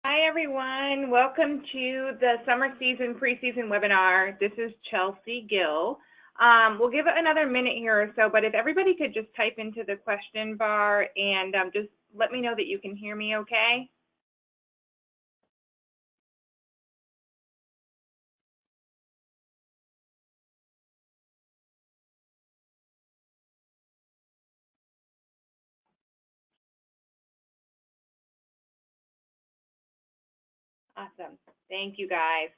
Hi, everyone. Welcome to the summer season preseason webinar. This is Chelsea Gill. We'll give it another minute here or so, but if everybody could just type into the question bar and just let me know that you can hear me okay. Awesome. Thank you, guys.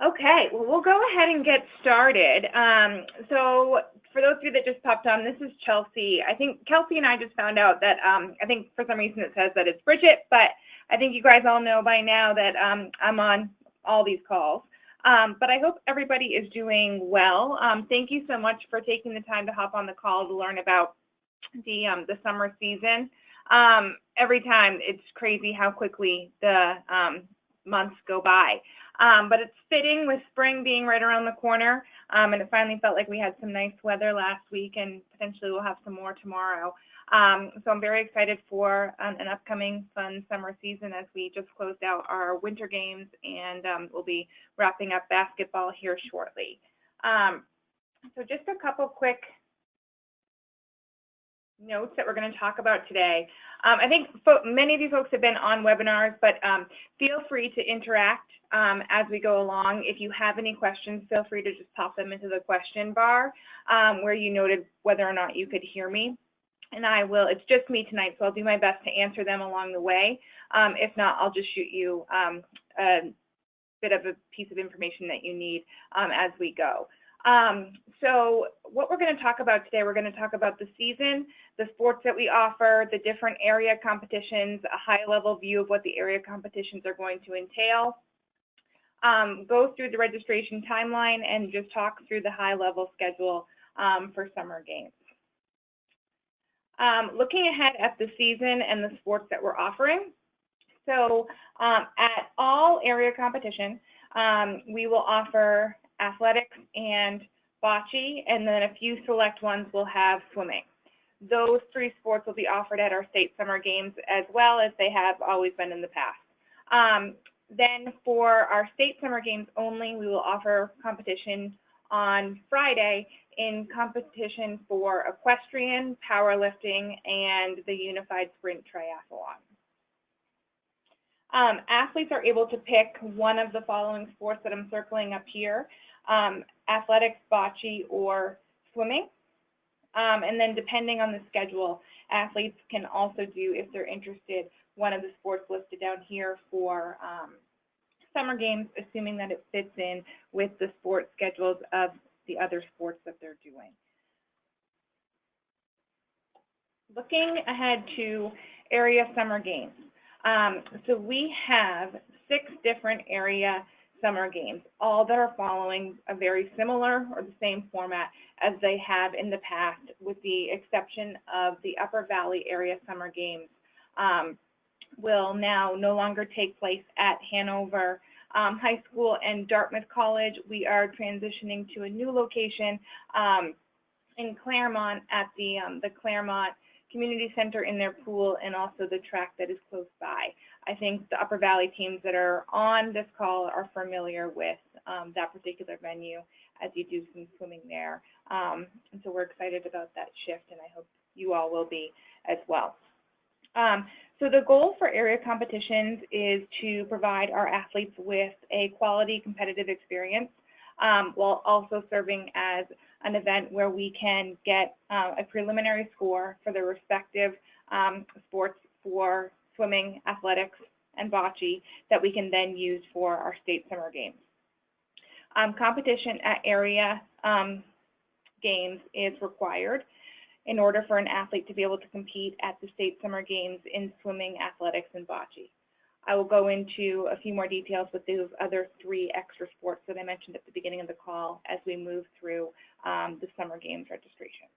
Okay, well, we'll go ahead and get started. So for those of you that just popped on, this is Chelsea. I think Kelsey and I just found out that I think for some reason it says that it's Bridget, but I think you guys all know by now that I'm on all these calls. But I hope everybody is doing well. Thank you so much for taking the time to hop on the call to learn about the summer season. Every time it's crazy how quickly the months go by. But it's fitting with spring being right around the corner, and it finally felt like we had some nice weather last week, and potentially we'll have some more tomorrow. So I'm very excited for an upcoming fun summer season as we just closed out our winter games, and we'll be wrapping up basketball here shortly. So just a couple quick notes that we're going to talk about today. I think many of you folks have been on webinars, but feel free to interact as we go along. If you have any questions, feel free to just pop them into the question bar where you noted whether or not you could hear me. And I will, it's just me tonight, so I'll do my best to answer them along the way. If not, I'll just shoot you a bit of a piece of information that you need as we go. So what we're going to talk about today, we're going to talk about the season, the sports that we offer, the different area competitions, a high-level view of what the area competitions are going to entail, go through the registration timeline, and just talk through the high-level schedule for summer games. Looking ahead at the season and the sports that we're offering, so at all area competition, we will offer athletics and bocce, and then a few select ones will have swimming. Those three sports will be offered at our state summer games as well as they have always been in the past. Then for our state summer games only, we will offer competition on Friday in competition for equestrian, powerlifting, and the unified sprint triathlon. Athletes are able to pick one of the following sports that I'm circling up here, athletics, bocce, or swimming. And then depending on the schedule, athletes can also do, if they're interested, one of the sports listed down here for summer games, assuming that it fits in with the sports schedules of the other sports that they're doing. Looking ahead to area summer games. So we have 6 different area summer games, all that are following a very similar or the same format as they have in the past, with the exception of the Upper Valley area summer games will now no longer take place at Hanover High School and Dartmouth College. We are transitioning to a new location in Claremont at the Claremont Community Center in their pool, and also the track that is close by. I think the Upper Valley teams that are on this call are familiar with that particular venue, as you do some swimming there. And so we're excited about that shift, and I hope you all will be as well. So the goal for area competitions is to provide our athletes with a quality competitive experience while also serving as an event where we can get a preliminary score for their respective sports for swimming, athletics, and bocce that we can then use for our state summer games. Competition at area games is required in order for an athlete to be able to compete at the state summer games in swimming, athletics, and bocce. I will go into a few more details with those other 3 extra sports that I mentioned at the beginning of the call as we move through the summer games registration.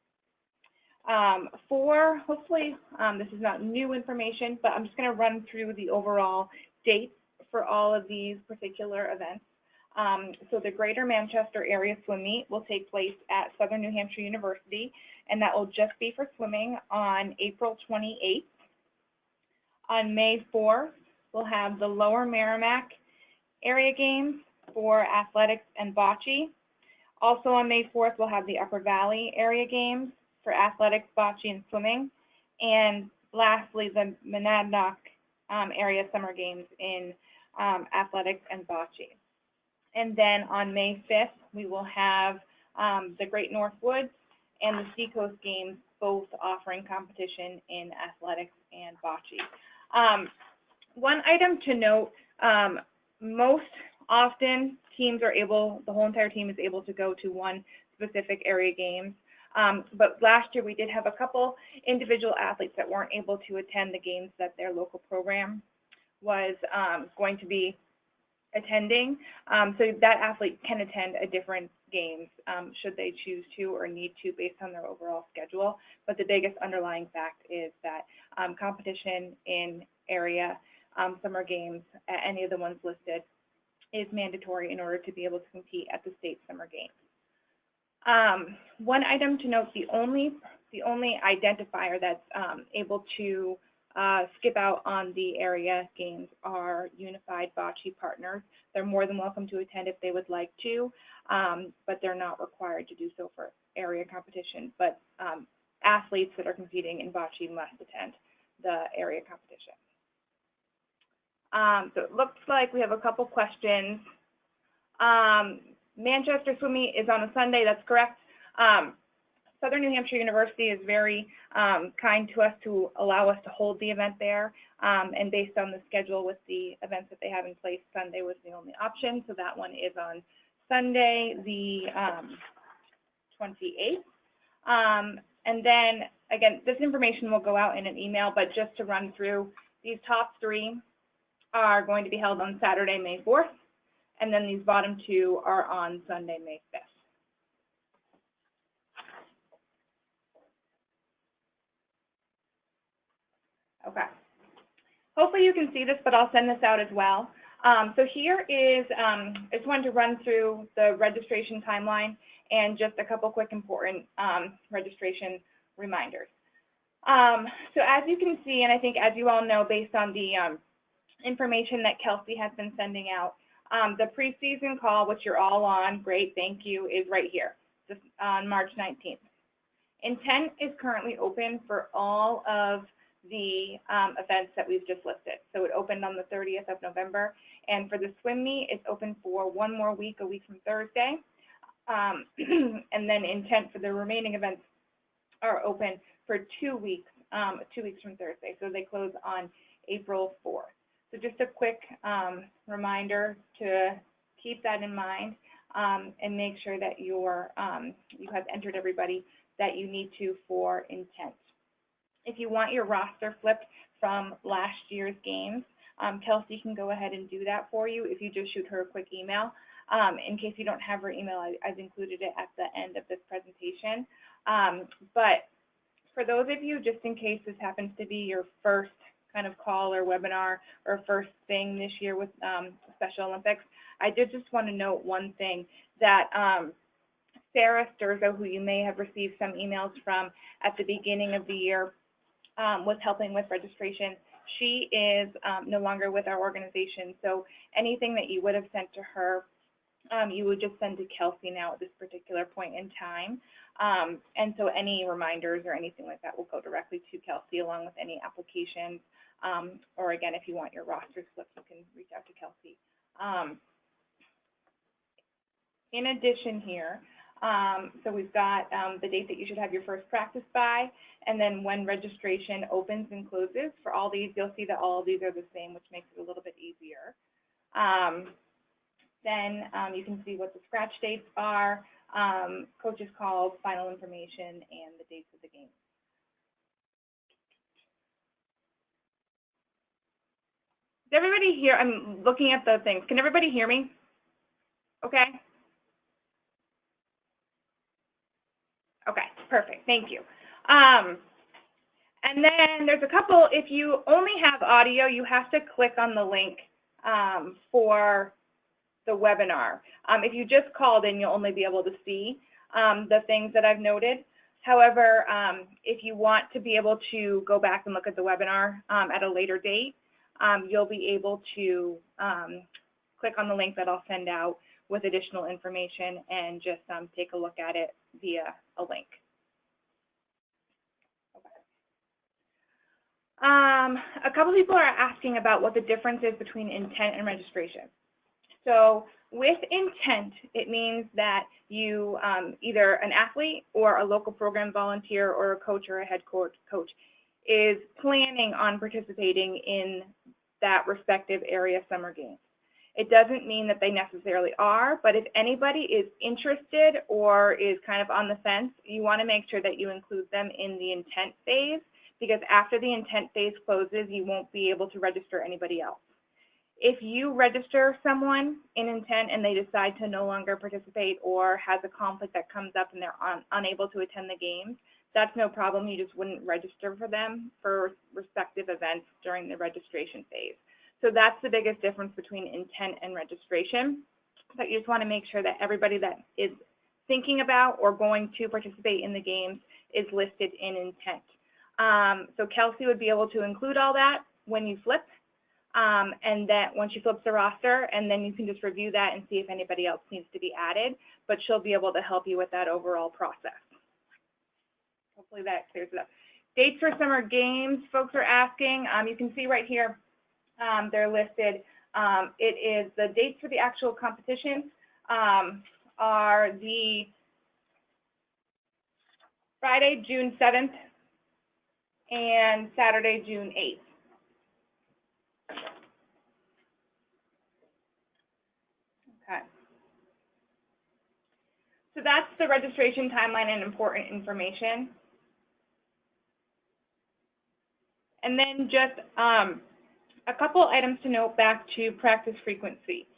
Hopefully, this is not new information, but I'm just going to run through the overall dates for all of these particular events. So the Greater Manchester Area Swim Meet will take place at Southern New Hampshire University, and that will just be for swimming on April 28th. On May 4th, we'll have the Lower Merrimack Area Games for athletics and bocce. Also on May 4th, we'll have the Upper Valley Area Games for athletics, bocce, and swimming. And lastly, the Monadnock Area Summer Games in athletics and bocce. And then on May 5th, we will have the Great North Woods and the Seacoast Games, both offering competition in athletics and bocce. One item to note, most often teams are able, the whole entire team is able to go to one specific area games. But last year we did have a couple individual athletes that weren't able to attend the games that their local program was going to be attending. So that athlete can attend a different games should they choose to or need to based on their overall schedule. But the biggest underlying fact is that competition in area summer games, any of the ones listed, is mandatory in order to be able to compete at the state summer games. One item to note, the only identifier that's able to skip out on the area games are unified bocce partners. They're more than welcome to attend if they would like to, but they're not required to do so for area competition. But athletes that are competing in bocce must attend the area competition. So it looks like we have a couple questions. Manchester Swim Meet is on a Sunday, that's correct. Southern New Hampshire University is very kind to us to allow us to hold the event there, and based on the schedule with the events that they have in place, Sunday was the only option, so that one is on Sunday, the 28th. And then, again, this information will go out in an email, but just to run through, these top three are going to be held on Saturday, May 4th, and then these bottom two are on Sunday, May 5th. Okay. Hopefully you can see this, but I'll send this out as well. So here is, I just wanted to run through the registration timeline and just a couple quick important registration reminders. So as you can see, and I think as you all know, based on the information that Kelsey has been sending out, the preseason call, which you're all on, great, thank you, is right here, just on March 19th. Intent is currently open for all of the events that we've just listed. So it opened on the 30th of November, and for the swim meet, it's open for one more week, a week from Thursday, and then intent for the remaining events are open for 2 weeks, 2 weeks from Thursday. So they close on April 4th. So just a quick reminder to keep that in mind and make sure that you're, you have entered everybody that you need to for intent. If you want your roster flipped from last year's games, Kelsey can go ahead and do that for you if you just shoot her a quick email. In case you don't have her email, I've included it at the end of this presentation. But for those of you, just in case this happens to be your first kind of call or webinar or first thing this year with Special Olympics, I did just want to note one thing, that Sarah Sturzo, who you may have received some emails from at the beginning of the year, was helping with registration. She is no longer with our organization, so anything that you would have sent to her, you would just send to Kelsey now at this particular point in time. And so any reminders or anything like that will go directly to Kelsey, along with any applications. Or again, if you want your roster slipped, you can reach out to Kelsey. In addition here, so we've got the date that you should have your first practice by, and then when registration opens and closes. For all these, you'll see that all of these are the same, which makes it a little bit easier. Then you can see what the scratch dates are, coaches' calls, final information, and the dates of the game. Does everybody hear? I'm looking at the things. Can everybody hear me? Okay. Okay, perfect, thank you. And then there's a couple, if you only have audio, you have to click on the link for the webinar. If you just called in, you'll only be able to see the things that I've noted. However, if you want to be able to go back and look at the webinar at a later date, you'll be able to click on the link that I'll send out with additional information and just take a look at it via a link. A couple people are asking about what the difference is between intent and registration. So with intent, it means that you, either an athlete or a local program volunteer or a coach or a head coach is planning on participating in that respective area summer games. It doesn't mean that they necessarily are, but if anybody is interested or is kind of on the fence, you want to make sure that you include them in the intent phase, because after the intent phase closes, you won't be able to register anybody else. If you register someone in intent and they decide to no longer participate or has a conflict that comes up and they're unable to attend the games, that's no problem. You just wouldn't register for them for respective events during the registration phase. So that's the biggest difference between intent and registration. But you just want to make sure that everybody that is thinking about or going to participate in the games is listed in intent. So Kelsey would be able to include all that when you flip. And that once you flip the roster, and then you can just review that and see if anybody else needs to be added, but she'll be able to help you with that overall process. Hopefully that clears it up. Dates for summer games, folks are asking. You can see right here, they're listed. It is the dates for the actual competitions are the Friday, June 7th and Saturday, June 8th. Okay. So that's the registration timeline and important information. And then just a couple items to note back to practice frequency.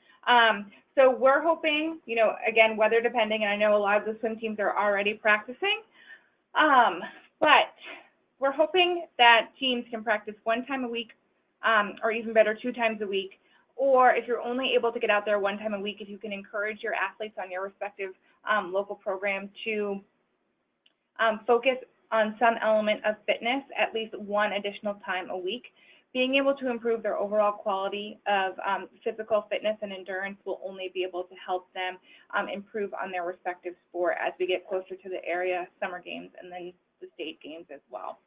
So we're hoping, you know, again, weather depending, and I know a lot of the swim teams are already practicing, but we're hoping that teams can practice 1 time a week, or even better, 2 times a week. Or if you're only able to get out there 1 time a week, if you can encourage your athletes on your respective local program to focus on some element of fitness at least 1 additional time a week. Being able to improve their overall quality of physical fitness and endurance will only be able to help them improve on their respective sport as we get closer to the area summer games and then the state games as well.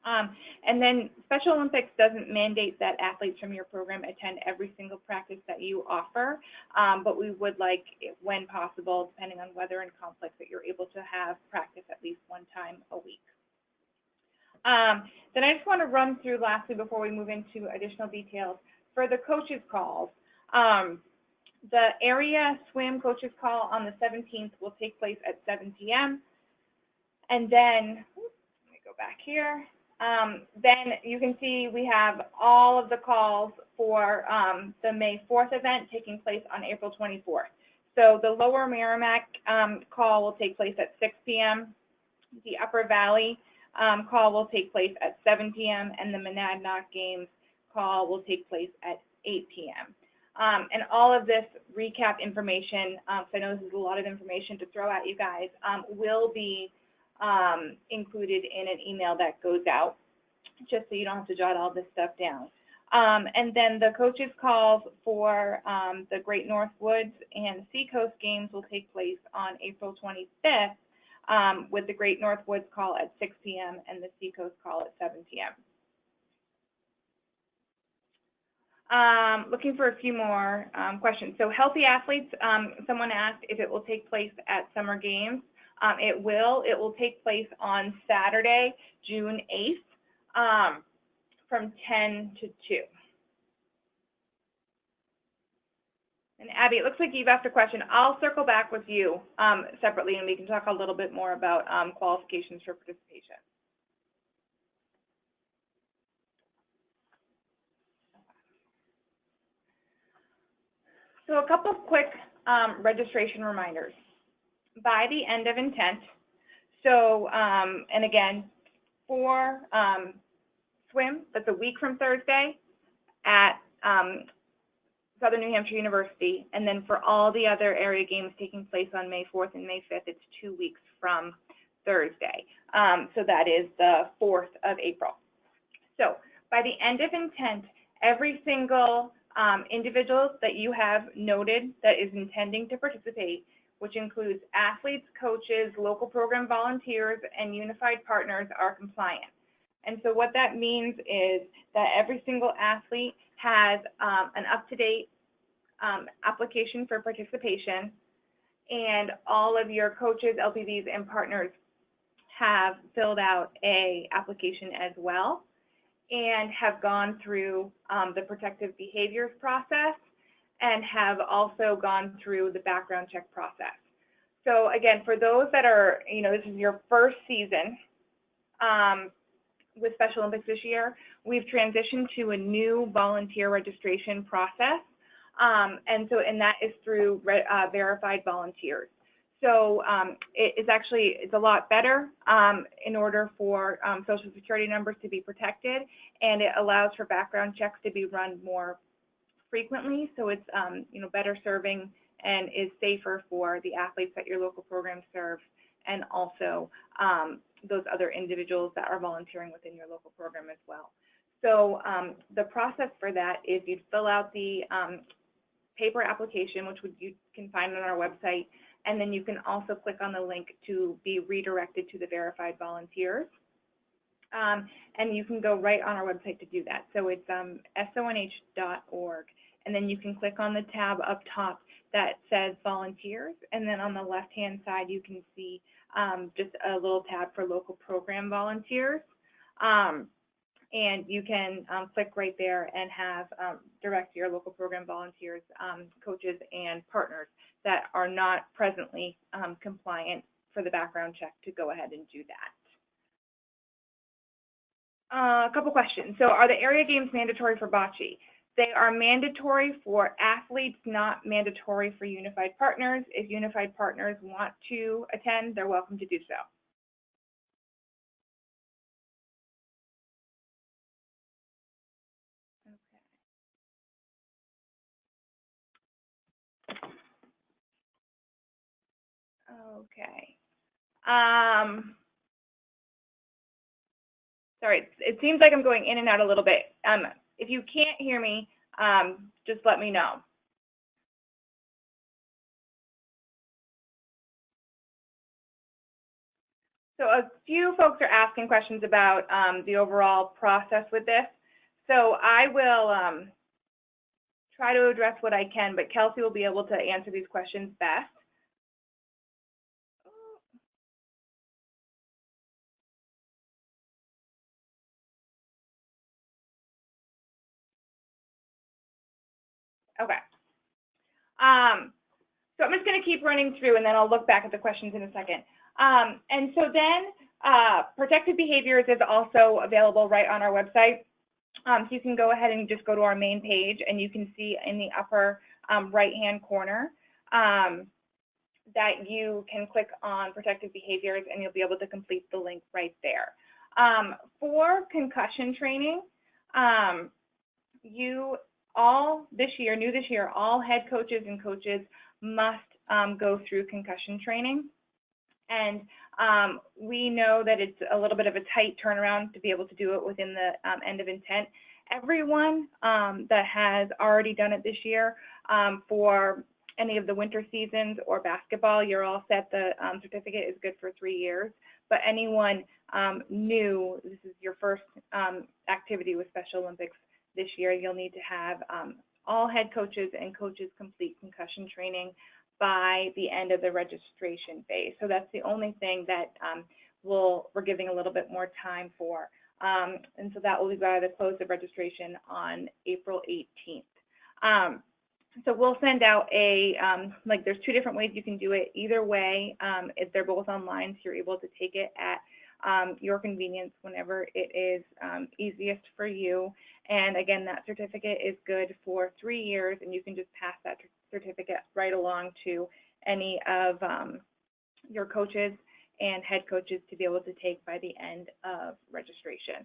And then Special Olympics doesn't mandate that athletes from your program attend every single practice that you offer, but we would like, when possible, depending on weather and conflicts, that you're able to have practice at least 1 time a week. Then I just want to run through lastly before we move into additional details. For the coaches' calls, the area swim coaches call on the 17th will take place at 7 p.m. And then, let me go back here. Then you can see we have all of the calls for the May 4th event taking place on April 24th. So the Lower Merrimack call will take place at 6 p.m. The Upper Valley call will take place at 7 p.m. and the Monadnock Games call will take place at 8 p.m. And all of this recap information, so I know this is a lot of information to throw at you guys, will be included in an email that goes out, just so you don't have to jot all this stuff down. And then the coaches' calls for the Great North Woods and Seacoast Games will take place on April 25th, with the Great North Woods call at 6 p.m. and the Seacoast call at 7 p.m. Looking for a few more questions. So healthy athletes, someone asked if it will take place at summer games. It will. It will take place on Saturday, June 8th, from 10 to 2. And Abby, it looks like you've asked a question. I'll circle back with you separately, and we can talk a little bit more about qualifications for participation. So a couple of quick registration reminders. By the end of intent, So, and again, for swim, that's a week from Thursday at Southern New Hampshire University, and then for all the other area games taking place on May 4th and May 5th, it's 2 weeks from Thursday. So that is the 4th of April. So by the end of intent, every single individual that you have noted that is intending to participate, which includes athletes, coaches, local program volunteers, and unified partners, are compliant. And so what that means is that every single athlete has an up-to-date application for participation, and all of your coaches, LPVs, and partners have filled out a application as well and have gone through the protective behaviors process and have also gone through the background check process. So again, for those that are, this is your first season with Special Olympics this year, we've transitioned to a new volunteer registration process. And that is through verified volunteers. So it's a lot better in order for Social Security numbers to be protected, and it allows for background checks to be run more frequently. So it's better serving and is safer for the athletes that your local program serves, and also those other individuals that are volunteering within your local program as well. So the process for that is you'd fill out the paper application, which you can find on our website, and then you can also click on the link to be redirected to the verified volunteers. And you can go right on our website to do that. So it's sonh.org, and then you can click on the tab up top that says volunteers, and then on the left-hand side you can see just a little tab for local program volunteers. And you can click right there and have direct your local program volunteers, coaches, and partners that are not presently compliant for the background check to go ahead and do that. A couple questions. So are the area games mandatory for bocce? They are mandatory for athletes, not mandatory for unified partners. If unified partners want to attend, they're welcome to do so. Okay. Sorry, it seems like I'm going in and out a little bit. If you can't hear me, just let me know. So a few folks are asking questions about the overall process with this. So I will try to address what I can, but Kelsey will be able to answer these questions best. Okay. So I'm just going to keep running through, and then I'll look back at the questions in a second. And so then protective behaviors is also available right on our website. So you can go ahead and just go to our main page, and you can see in the upper right-hand corner that you can click on protective behaviors, and you'll be able to complete the link right there. For concussion training, new this year, all head coaches and coaches must go through concussion training. And we know that it's a little bit of a tight turnaround to be able to do it within the end of intent. Everyone that has already done it this year for any of the winter seasons or basketball, you're all set. The certificate is good for 3 years. But anyone new, this is your first activity with Special Olympics this year, you'll need to have all head coaches and coaches complete concussion training by the end of the registration phase. So that's the only thing that we're giving a little bit more time for. And so that will be by the close of registration on April 18th. So we'll send out there's 2 different ways you can do it. Either way, if they're both online, so you're able to take it at your convenience whenever it is easiest for you. And again, that certificate is good for 3 years, and you can just pass that certificate right along to any of your coaches and head coaches to be able to take by the end of registration.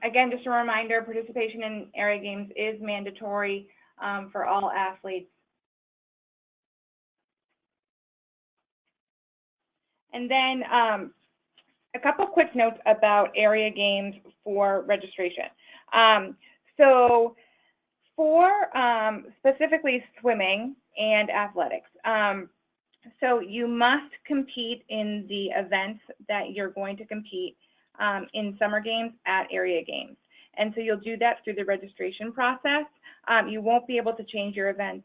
Again, just a reminder, participation in area games is mandatory for all athletes. And then a couple quick notes about area games for registration. So for specifically swimming and athletics, so you must compete in the events that you're going to compete in summer games at area games. And so you'll do that through the registration process. You won't be able to change your events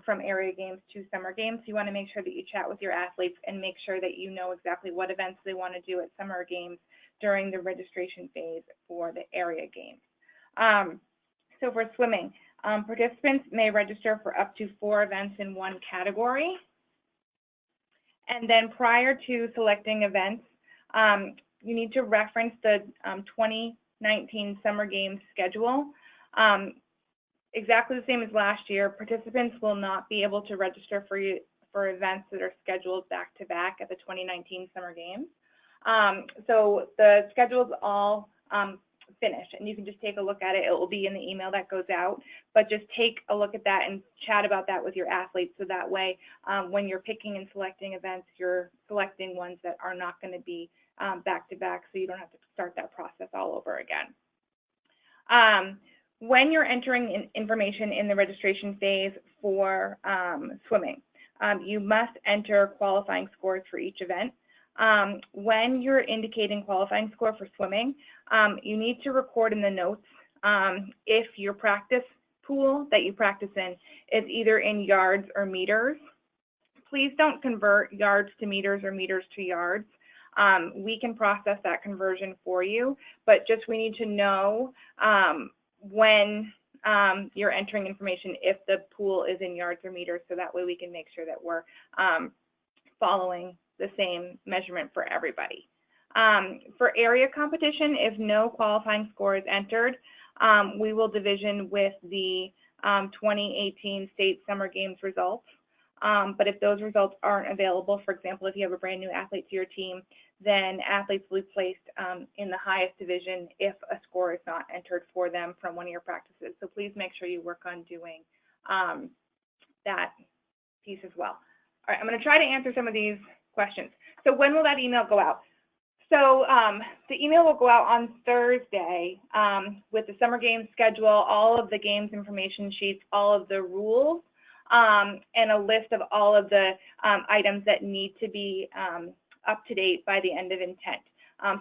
from area games to summer games. You want to make sure that you chat with your athletes and make sure that you know exactly what events they want to do at summer games during the registration phase for the area games. So for swimming, participants may register for up to 4 events in one category. And then prior to selecting events, you need to reference the 2019 Summer Games schedule. Exactly the same as last year, participants will not be able to register for events that are scheduled back-to-back at the 2019 Summer Games. So the schedule's all finished, and you can just take a look at it. It will be in the email that goes out, but just take a look at that and chat about that with your athletes, so that way when you're picking and selecting events, you're selecting ones that are not going to be back-to-back, so you don't have to start that process all over again. When you're entering information in the registration phase for swimming, you must enter qualifying scores for each event. When you're indicating qualifying score for swimming, you need to record in the notes if your practice pool that you practice in is either in yards or meters. Please don't convert yards to meters or meters to yards. We can process that conversion for you, but just we need to know when you're entering information if the pool is in yards or meters, so that way we can make sure that we're following the same measurement for everybody. For area competition, if no qualifying score is entered, we will division with the 2018 State Summer Games results. But if those results aren't available, for example, if you have a brand new athlete to your team, then athletes will be placed in the highest division if a score is not entered for them from one of your practices. So please make sure you work on doing that piece as well. All right, I'm going to try to answer some of these questions. So when will that email go out? So the email will go out on Thursday with the summer games schedule, all of the games information sheets, all of the rules, and a list of all of the items that need to be up to date by the end of intent.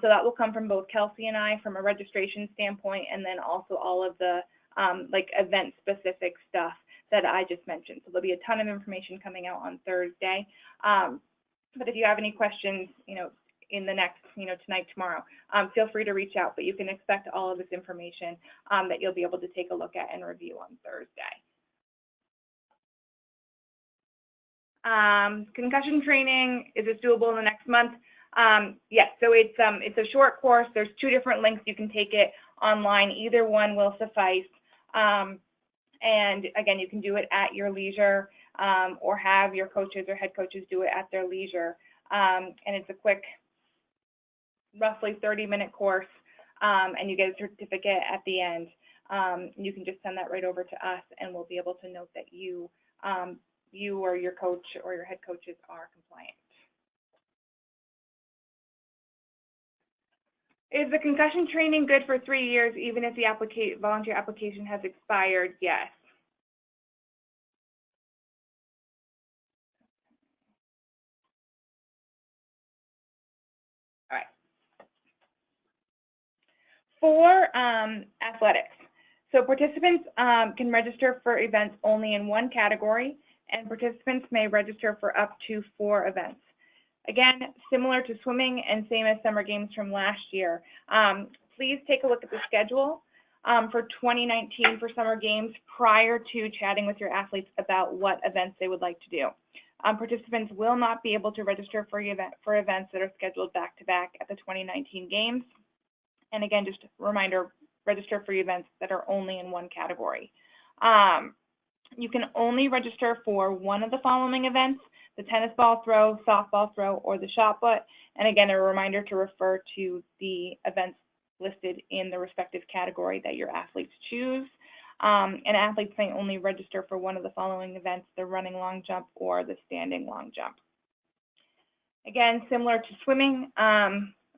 So that will come from both Kelsey and I from a registration standpoint, and then also all of the like event specific stuff that I just mentioned. So there'll be a ton of information coming out on Thursday. But if you have any questions, in the next, tonight, tomorrow, feel free to reach out, but you can expect all of this information that you'll be able to take a look at and review on Thursday. Concussion training, is this doable in the next month? Yes, so it's a short course. There's 2 different links. You can take it online. Either one will suffice. And again, you can do it at your leisure or have your coaches or head coaches do it at their leisure. And it's a quick, roughly 30-minute course, and you get a certificate at the end. You can just send that right over to us, and we'll be able to note that you or your coach or your head coaches are compliant. Is the concussion training good for 3 years, even if the volunteer application has expired? Yes. All right. For athletics, so participants can register for events only in one category, and participants may register for up to 4 events. Again, similar to swimming and same as summer games from last year. Please take a look at the schedule for 2019 for summer games prior to chatting with your athletes about what events they would like to do. Participants will not be able to register for events that are scheduled back-to-back at the 2019 games. And again, just a reminder, register for events that are only in one category. You can only register for one of the following events: the tennis ball throw, softball throw, or the shot put. And again, a reminder to refer to the events listed in the respective category that your athletes choose. And athletes may only register for one of the following events: the running long jump or the standing long jump. Again, similar to swimming,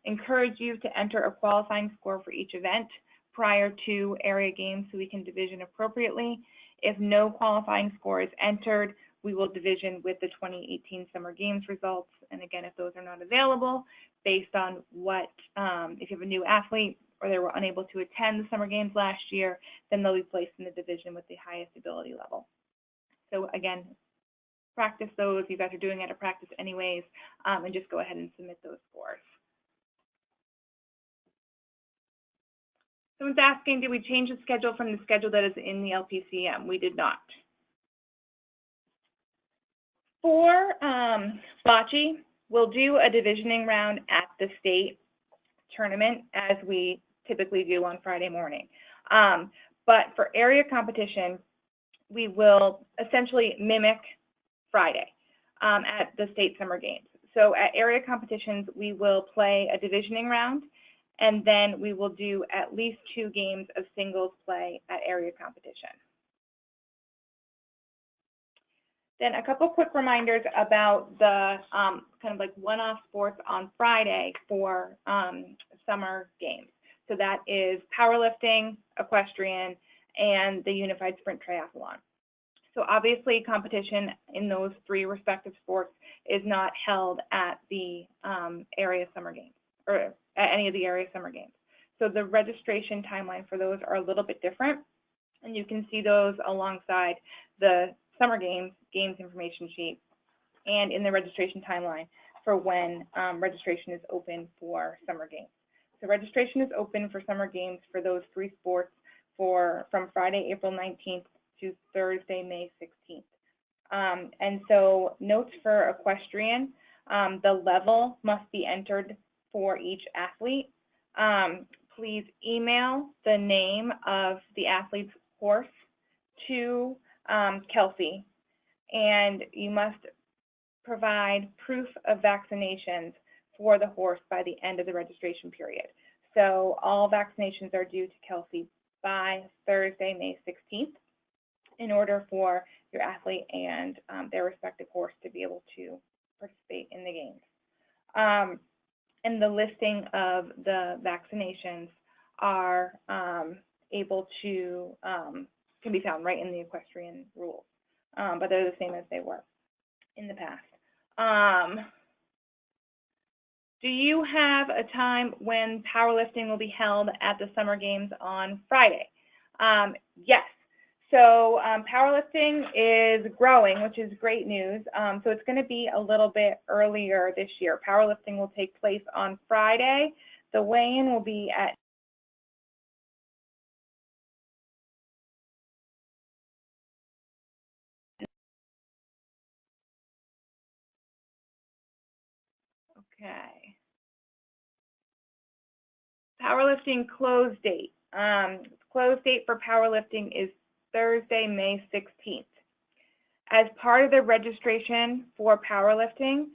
encourage you to enter a qualifying score for each event prior to area games so we can division appropriately. If no qualifying score is entered, we will division with the 2018 Summer Games results. And again, if those are not available, based on what, if you have a new athlete or they were unable to attend the Summer Games last year, then they'll be placed in the division with the highest ability level. So again, practice those. You guys are doing it at practice anyways, and just go ahead and submit those scores. Someone's asking, did we change the schedule from the schedule that is in the LPCM? We did not. For bocce, we'll do a divisioning round at the state tournament as we typically do on Friday morning. But for area competition, we will essentially mimic Friday at the state summer games. So at area competitions, we will play a divisioning round, and then we will do at least 2 games of singles play at area competition. Then a couple quick reminders about the kind of like one-off sports on Friday for summer games. So that is powerlifting, equestrian, and the unified sprint triathlon. So obviously competition in those 3 respective sports is not held at the area summer games or at any of the area summer games. So the registration timeline for those are a little bit different, and you can see those alongside the summer games information sheet and in the registration timeline for when registration is open for summer games. So registration is open for summer games for those 3 sports from Friday, April 19th to Thursday, May 16th. And so notes for equestrian, the level must be entered for each athlete. Please email the name of the athlete's horse to Kelsey, and you must provide proof of vaccinations for the horse by the end of the registration period. So all vaccinations are due to Kelsey by Thursday, May 16th, in order for your athlete and their respective horse to be able to participate in the games. And the listing of the vaccinations are able to, can be found right in the equestrian rules, but they're the same as they were in the past. Do you have a time when powerlifting will be held at the summer games on Friday? Yes. So powerlifting is growing, which is great news. So it's going to be a little bit earlier this year. Powerlifting will take place on Friday. The weigh-in will be at Okay. Powerlifting close date. Close date for powerlifting is Thursday, May 16th. As part of the registration for powerlifting,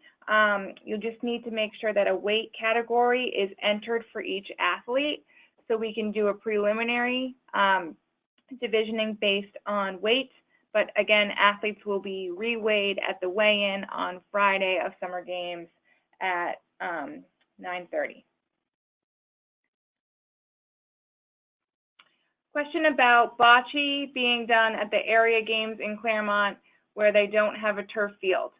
you'll just need to make sure that a weight category is entered for each athlete so we can do a preliminary divisioning based on weight. But again, athletes will be reweighed at the weigh-in on Friday of summer games at 9:30. Question about bocce being done at the area games in Claremont where they don't have a turf field.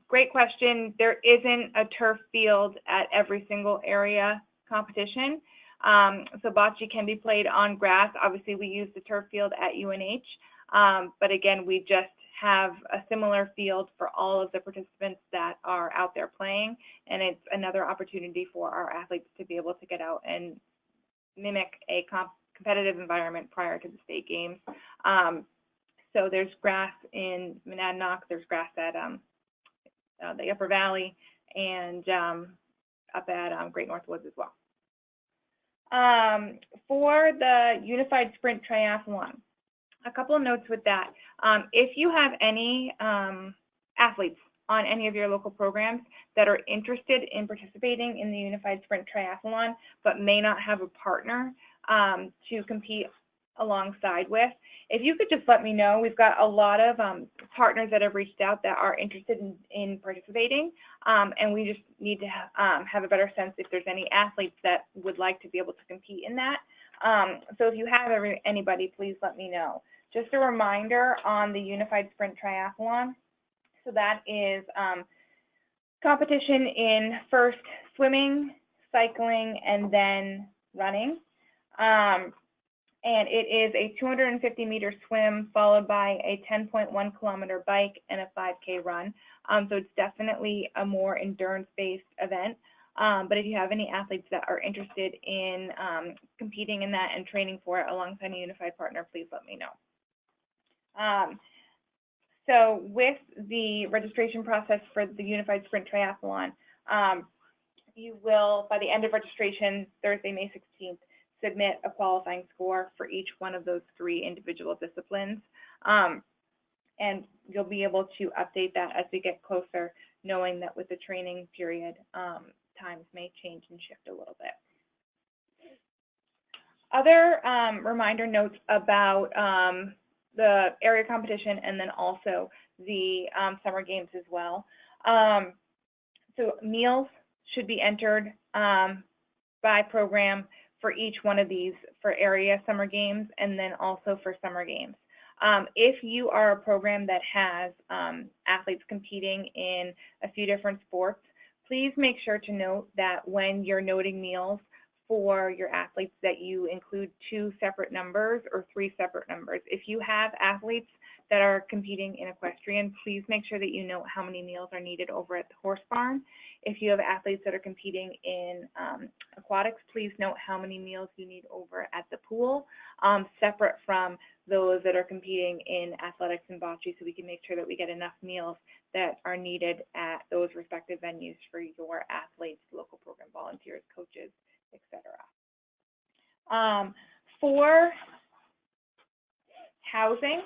Great question. There isn't a turf field at every single area competition. So bocce can be played on grass. Obviously, we use the turf field at UNH, but again, we just have a similar field for all of the participants that are out there playing, and it's another opportunity for our athletes to be able to get out and mimic a competitive environment prior to the state games. So there's grass in Monadnock, there's grass at the Upper Valley, and up at Great North Woods as well. For the Unified Sprint Triathlon, a couple of notes with that. If you have any athletes on any of your local programs that are interested in participating in the Unified Sprint Triathlon, but may not have a partner to compete alongside with, if you could just let me know. We've got a lot of partners that have reached out that are interested in participating, and we just need to have a better sense if there's any athletes that would like to be able to compete in that. So if you have anybody, please let me know. Just a reminder on the Unified Sprint Triathlon. So that is competition in first swimming, cycling, and then running. And it is a 250-meter swim followed by a 10.1-kilometer bike and a 5K run. So it's definitely a more endurance-based event. But if you have any athletes that are interested in competing in that and training for it alongside a unified partner, please let me know. So with the registration process for the Unified Sprint Triathlon, you will, by the end of registration, Thursday, May 16th, submit a qualifying score for each one of those 3 individual disciplines. And you'll be able to update that as we get closer, knowing that with the training period, times may change and shift a little bit. Other reminder notes about the area competition and then also the summer games as well. So meals should be entered by program for each one of these for area summer games and then also for summer games. If you are a program that has athletes competing in a few different sports, please make sure to note that when you're noting meals for your athletes that you include 2 separate numbers or 3 separate numbers. If you have athletes that are competing in equestrian, please make sure that you note how many meals are needed over at the horse barn. If you have athletes that are competing in aquatics, please note how many meals you need over at the pool, separate from those that are competing in athletics and bocce, so we can make sure that we get enough meals that are needed at those respective venues for your athletes, local program volunteers, coaches, etc. For housing,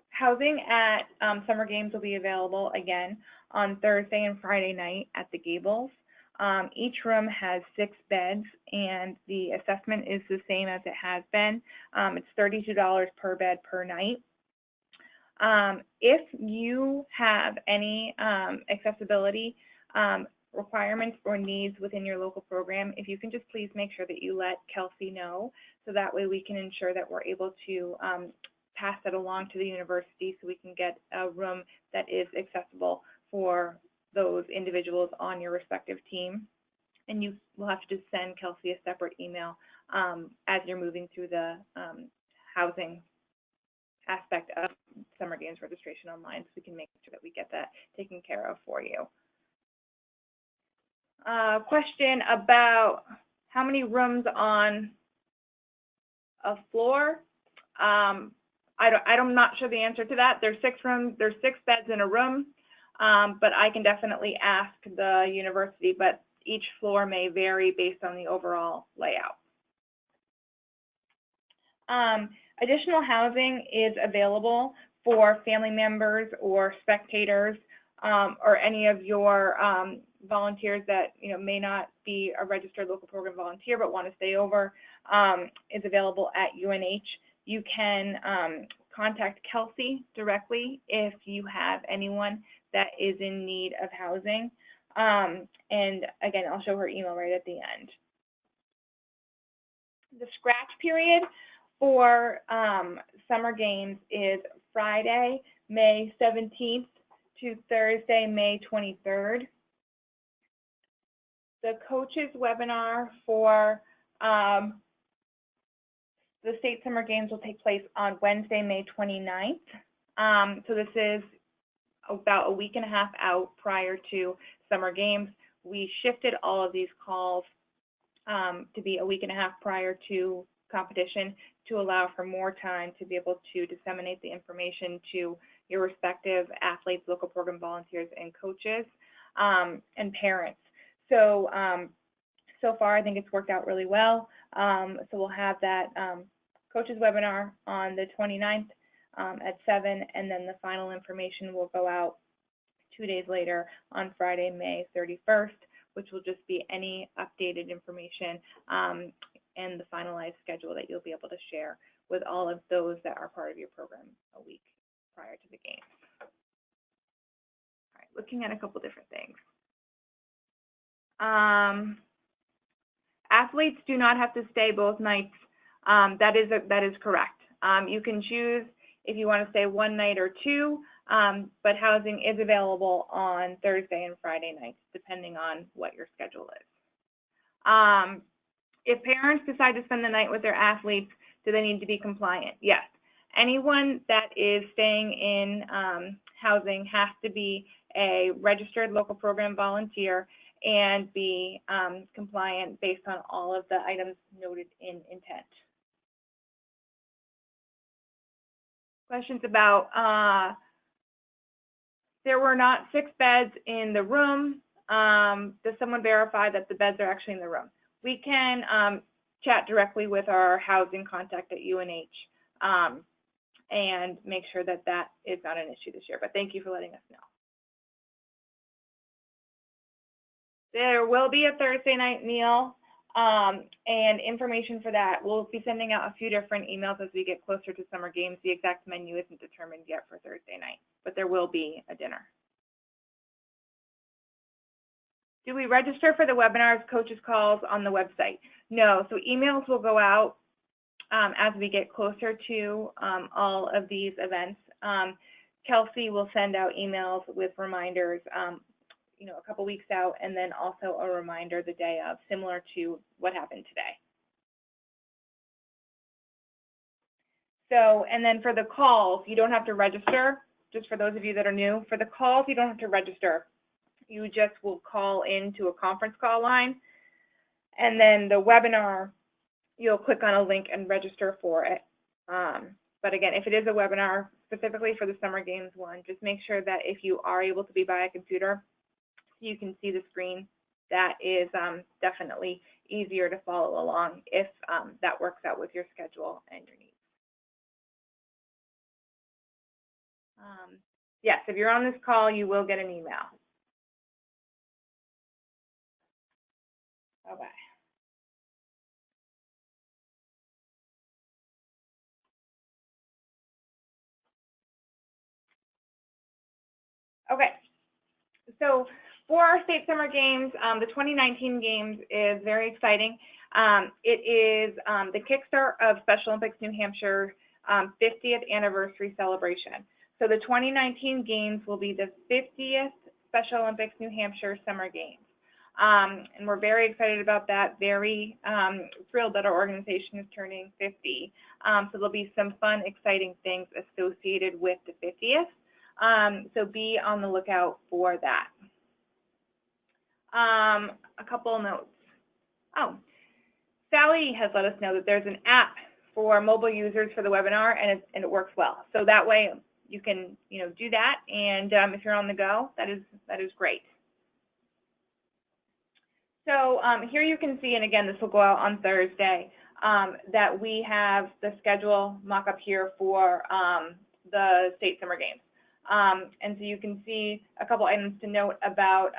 housing at summer games will be available again on Thursday and Friday night at the Gables. Each room has 6 beds, and the assessment is the same as it has been. It's $32 per bed per night. If you have any accessibility requirements or needs within your local program, if you can just please make sure that you let Kelsey know, so that way we can ensure that we're able to pass that along to the university so we can get a room that is accessible for those individuals on your respective team. And you will have to just send Kelsey a separate email as you're moving through the housing aspect of summer games registration online, so we can make sure that we get that taken care of for you. Question about how many rooms on a floor. I'm not sure the answer to that. There's 6 rooms, there's 6 beds in a room, but I can definitely ask the university, but each floor may vary based on the overall layout. Additional housing is available for family members or spectators or any of your volunteers that may not be a registered local program volunteer but want to stay over. Is available at UNH. You can contact Kelsey directly if you have anyone that is in need of housing. And again, I'll show her email right at the end. The scratch period for summer games is Friday, May 17th to Thursday, May 23rd. The coaches webinar for the state summer games will take place on Wednesday, May 29th. So this is about a week and a half out prior to summer games. We shifted all of these calls to be a week and a half prior to competition to allow for more time to be able to disseminate the information to your respective athletes, local program volunteers, and coaches, and parents. So So far, I think it's worked out really well. So we'll have that coaches webinar on the 29th at 7, and then the final information will go out 2 days later on Friday, May 31st, which will just be any updated information and the finalized schedule that you'll be able to share with all of those that are part of your program a week prior to the games. All right, looking at a couple different things. Athletes do not have to stay both nights. That is correct. You can choose if you want to stay one night or two, but housing is available on Thursday and Friday nights, depending on what your schedule is. If parents decide to spend the night with their athletes, do they need to be compliant? Yes. Anyone that is staying in housing has to be a registered local program volunteer and be compliant based on all of the items noted in intent. Questions about, there were not 6 beds in the room. Does someone verify that the beds are actually in the room? We can chat directly with our housing contact at UNH and make sure that that is not an issue this year, but thank you for letting us know. There will be a Thursday night meal and information for that. We'll be sending out a few different emails as we get closer to summer games. The exact menu isn't determined yet for Thursday night, but there will be a dinner. Do we register for the webinars, coaches calls on the website? No, so emails will go out as we get closer to all of these events. Kelsey will send out emails with reminders a couple weeks out, and then also a reminder the day of, similar to what happened today. So, and then for the calls, you don't have to register, just for those of you that are new. For the calls, you don't have to register. You just will call into a conference call line, and then the webinar, you'll click on a link and register for it. But again, if it is a webinar specifically for the Summer Games one, just make sure that if you are able to be by a computer, you can see the screen. That is definitely easier to follow along if that works out with your schedule and your needs. Yes, if you're on this call, you will get an email. Okay. Okay. So for our state summer games, the 2019 games is very exciting. It is the kickstart of Special Olympics New Hampshire 50th anniversary celebration. So the 2019 games will be the 50th Special Olympics New Hampshire Summer Games. And we're very excited about that, very thrilled that our organization is turning 50. So there'll be some fun, exciting things associated with the 50th. So be on the lookout for that. A couple of notes. Oh, Sally has let us know that there's an app for mobile users for the webinar, and it works well. So that way you can do that, and if you're on the go, that is great. So here you can see, and again, this will go out on Thursday, that we have the schedule mock-up here for the state summer games. And so you can see a couple items to note about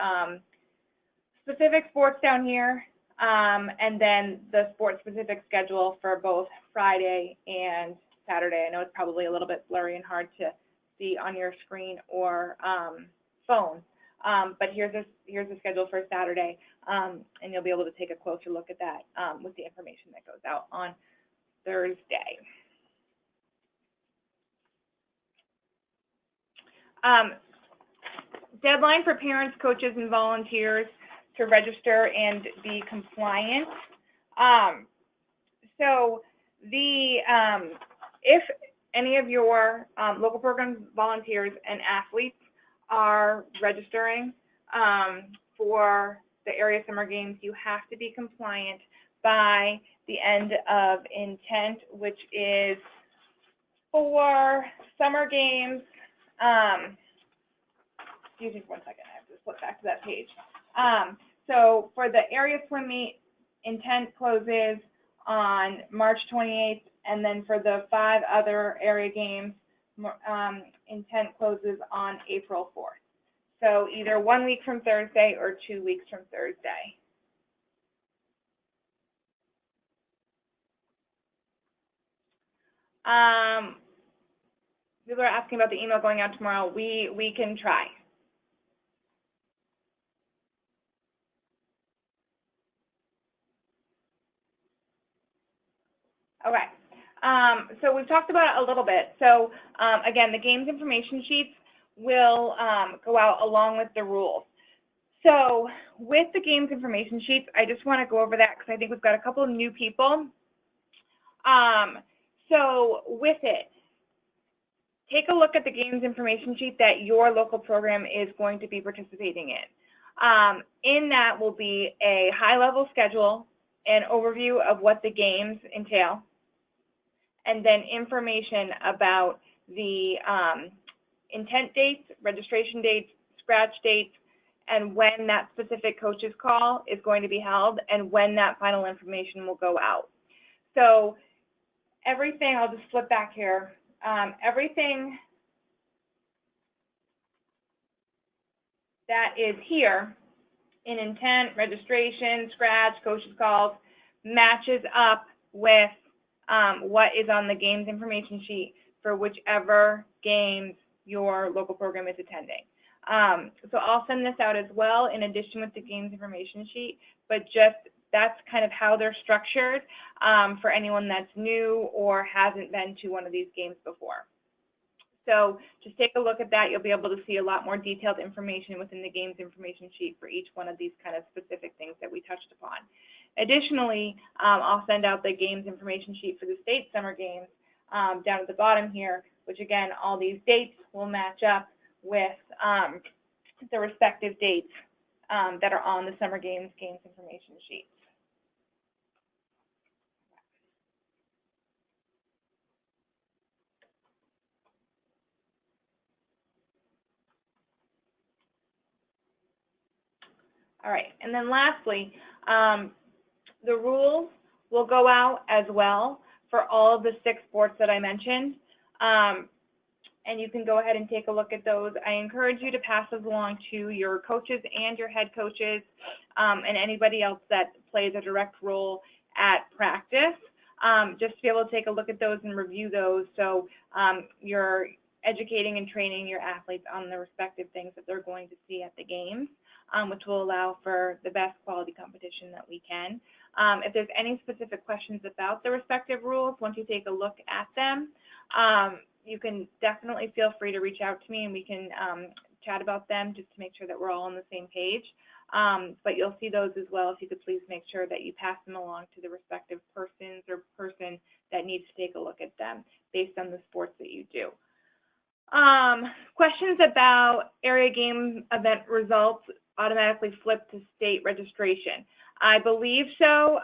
specific sports down here, and then the sports-specific schedule for both Friday and Saturday. I know it's probably a little bit blurry and hard to see on your screen or phone, but here's the schedule for Saturday, and you'll be able to take a closer look at that with the information that goes out on Thursday. Deadline for parents, coaches, and volunteers to register and be compliant. So if any of your local program volunteers and athletes are registering for the area summer games, you have to be compliant by the end of intent, which is for summer games. Excuse me for 1 second, I have to flip back to that page. So for the area swim meet, intent closes on March 28th, and then for the 5 other area games, intent closes on April 4th. So either 1 week from Thursday or 2 weeks from Thursday. People are asking about the email going out tomorrow. We can try. Okay. So we've talked about it a little bit. So again, the games information sheets will go out along with the rules. So with the games information sheets, I just want to go over that because I think we've got a couple of new people. So with it, take a look at the games information sheet that your local program is going to be participating in. In that will be a high-level schedule, an overview of what the games entail, and then information about the intent dates, registration dates, scratch dates, and when that specific coach's call is going to be held and when that final information will go out. So everything, I'll just flip back here, everything that is here in intent, registration, scratch, coach's calls, matches up with what is on the games information sheet for whichever games your local program is attending. So I'll send this out as well in addition with the games information sheet, but just that's kind of how they're structured for anyone that's new or hasn't been to one of these games before. So just take a look at that. You'll be able to see a lot more detailed information within the games information sheet for each one of these kind of specific things that we touched upon. Additionally, I'll send out the games information sheet for the state summer games down at the bottom here, which again, all these dates will match up with the respective dates that are on the summer games information sheet. All right, and then lastly, the rules will go out as well for all of the 6 sports that I mentioned, and you can go ahead and take a look at those. I encourage you to pass those along to your coaches and your head coaches and anybody else that plays a direct role at practice, just to be able to take a look at those and review those so you're educating and training your athletes on the respective things that they're going to see at the games. Which will allow for the best quality competition that we can. If there's any specific questions about the respective rules, once you take a look at them, you can definitely feel free to reach out to me and we can chat about them just to make sure that we're all on the same page. But you'll see those as well. If you could please make sure that you pass them along to the respective persons or person that needs to take a look at them based on the sports that you do. Questions about area game event results automatically flip to state registration. I believe so,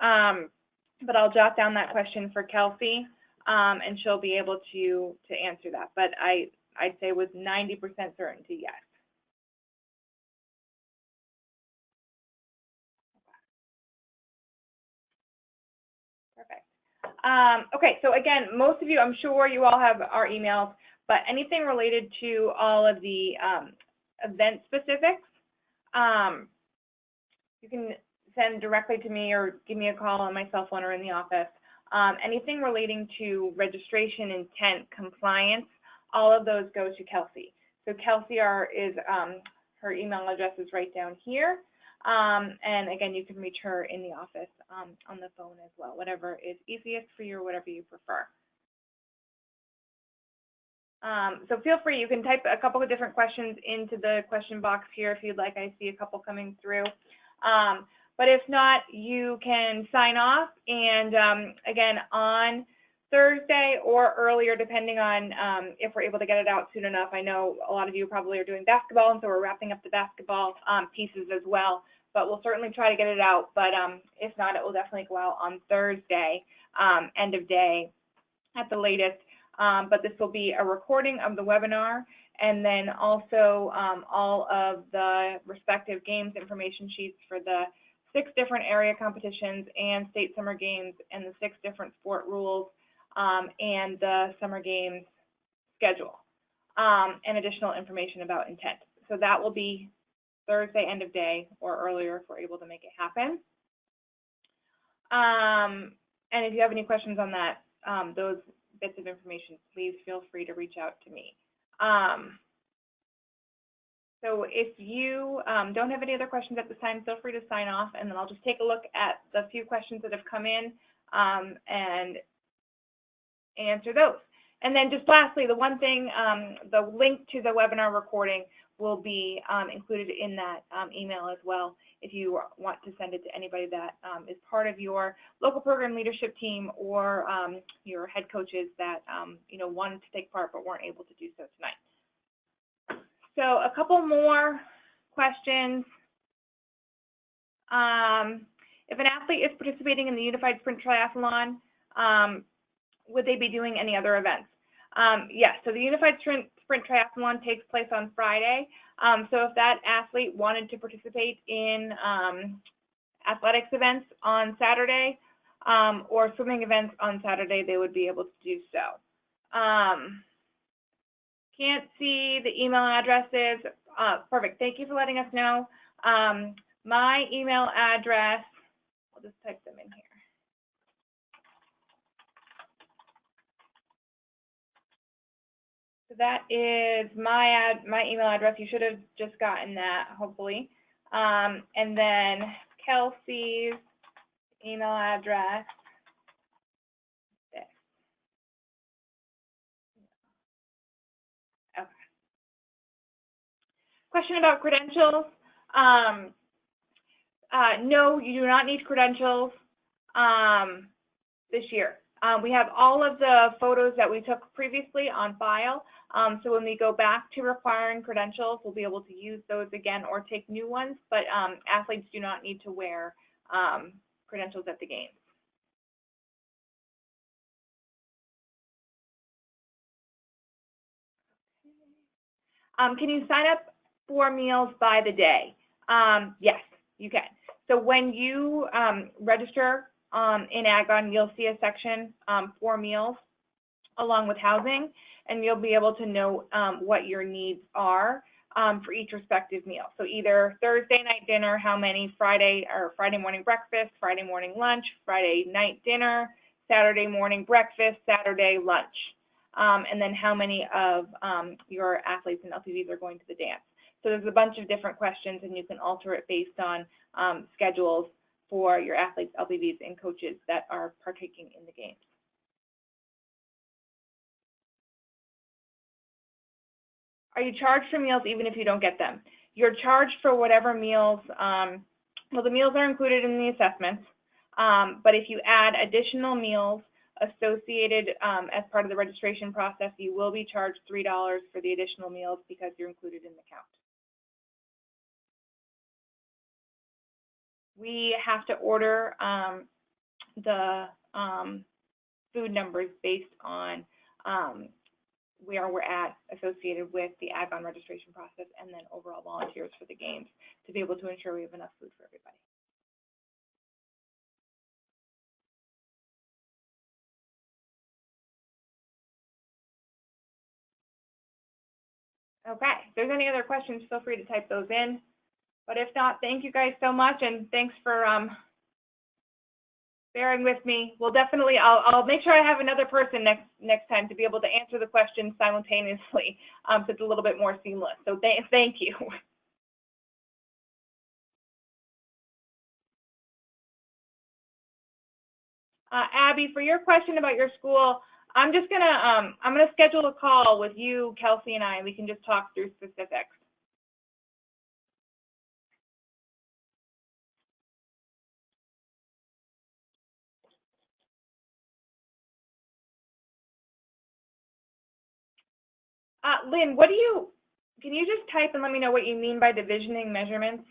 but I'll jot down that question for Kelsey, and she'll be able to answer that. But I'd say with 90% certainty, yes. Perfect. Okay, so again, most of you, I'm sure you all have our emails, but anything related to all of the event specifics, you can send directly to me or give me a call on my cell phone or in the office. Anything relating to registration, intent, compliance, all of those go to Kelsey. So Kelsey her email address is right down here. And again, you can reach her in the office on the phone as well, whatever is easiest for you or whatever you prefer. So feel free, you can type a couple of different questions into the question box here if you'd like. I see a couple coming through. But if not, you can sign off. And again, on Thursday or earlier, depending on if we're able to get it out soon enough. I know a lot of you probably are doing basketball, and so we're wrapping up the basketball pieces as well. But we'll certainly try to get it out. But if not, it will definitely go out on Thursday, end of day at the latest. But this will be a recording of the webinar, and then also all of the respective games information sheets for the 6 different area competitions and state summer games and the 6 different sport rules and the summer games schedule and additional information about intent. So that will be Thursday end of day or earlier if we're able to make it happen. And if you have any questions on that, those bits of information, please feel free to reach out to me. So if you don't have any other questions at this time, feel free to sign off, and then I'll just take a look at the few questions that have come in and answer those. And then just lastly, the one thing, the link to the webinar recording will be included in that email as well if you want to send it to anybody that is part of your local program leadership team or your head coaches that wanted to take part but weren't able to do so tonight. So a couple more questions. If an athlete is participating in the Unified Sprint Triathlon, would they be doing any other events? Yes, so the Unified Sprint Triathlon takes place on Friday. So if that athlete wanted to participate in athletics events on Saturday or swimming events on Saturday, they would be able to do so. Can't see the email addresses. Perfect. Thank you for letting us know. My email address, I'll just type them in here. So that is my email address. You should have just gotten that, hopefully. And then Kelsey's email address. Okay. Question about credentials. No, you do not need credentials this year. We have all of the photos that we took previously on file. So when we go back to requiring credentials, we'll be able to use those again or take new ones, but athletes do not need to wear credentials at the games. Can you sign up for meals by the day? Yes, you can. So when you register in AGON, you'll see a section for meals along with housing, and you'll be able to know what your needs are for each respective meal. So either Thursday night dinner, how many, Friday morning breakfast, Friday morning lunch, Friday night dinner, Saturday morning breakfast, Saturday lunch, and then how many of your athletes and LPVs are going to the dance. So there's a bunch of different questions, and you can alter it based on schedules for your athletes, LPVs, and coaches that are partaking in the games. Are you charged for meals even if you don't get them? You're charged for whatever meals, well, the meals are included in the assessments, but if you add additional meals associated as part of the registration process, you will be charged $3 for the additional meals because you're included in the count. We have to order the food numbers based on where we're at associated with the AGON registration process and then overall volunteers for the games to be able to ensure we have enough food for everybody. Okay, if there's any other questions, feel free to type those in. But if not, thank you guys so much, and thanks for bearing with me. We'll definitely, I'll make sure I have another person next time to be able to answer the questions simultaneously, so it's a little bit more seamless. So thank you. Abby, for your question about your school, I'm gonna schedule a call with you, Kelsey, and we can just talk through specifics. Lynn, can you just type and let me know what you mean by divisioning measurements?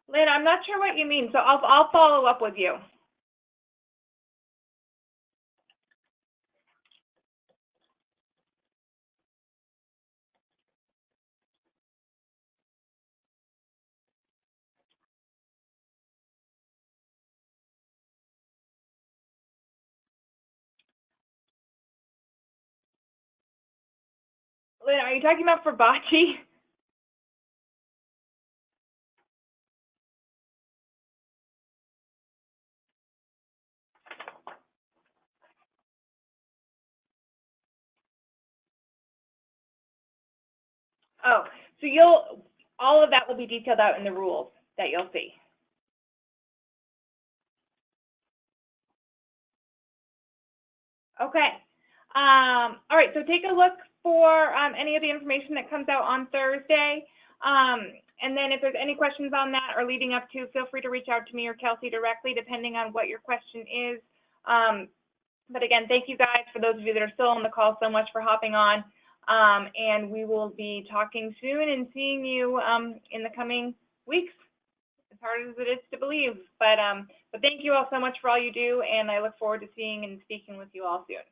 Lynn, I'm not sure what you mean, so I'll follow up with you. Lynn, are you talking about for bocce? Oh, so all of that will be detailed out in the rules that you'll see. Okay. All right, so take a look for any of the information that comes out on Thursday. And then if there's any questions on that or leading up to, feel free to reach out to me or Kelsey directly, depending on what your question is. But again, thank you guys, for those of you that are still on the call, so much for hopping on. And we will be talking soon and seeing you in the coming weeks, as hard as it is to believe. But thank you all so much for all you do, and I look forward to seeing and speaking with you all soon.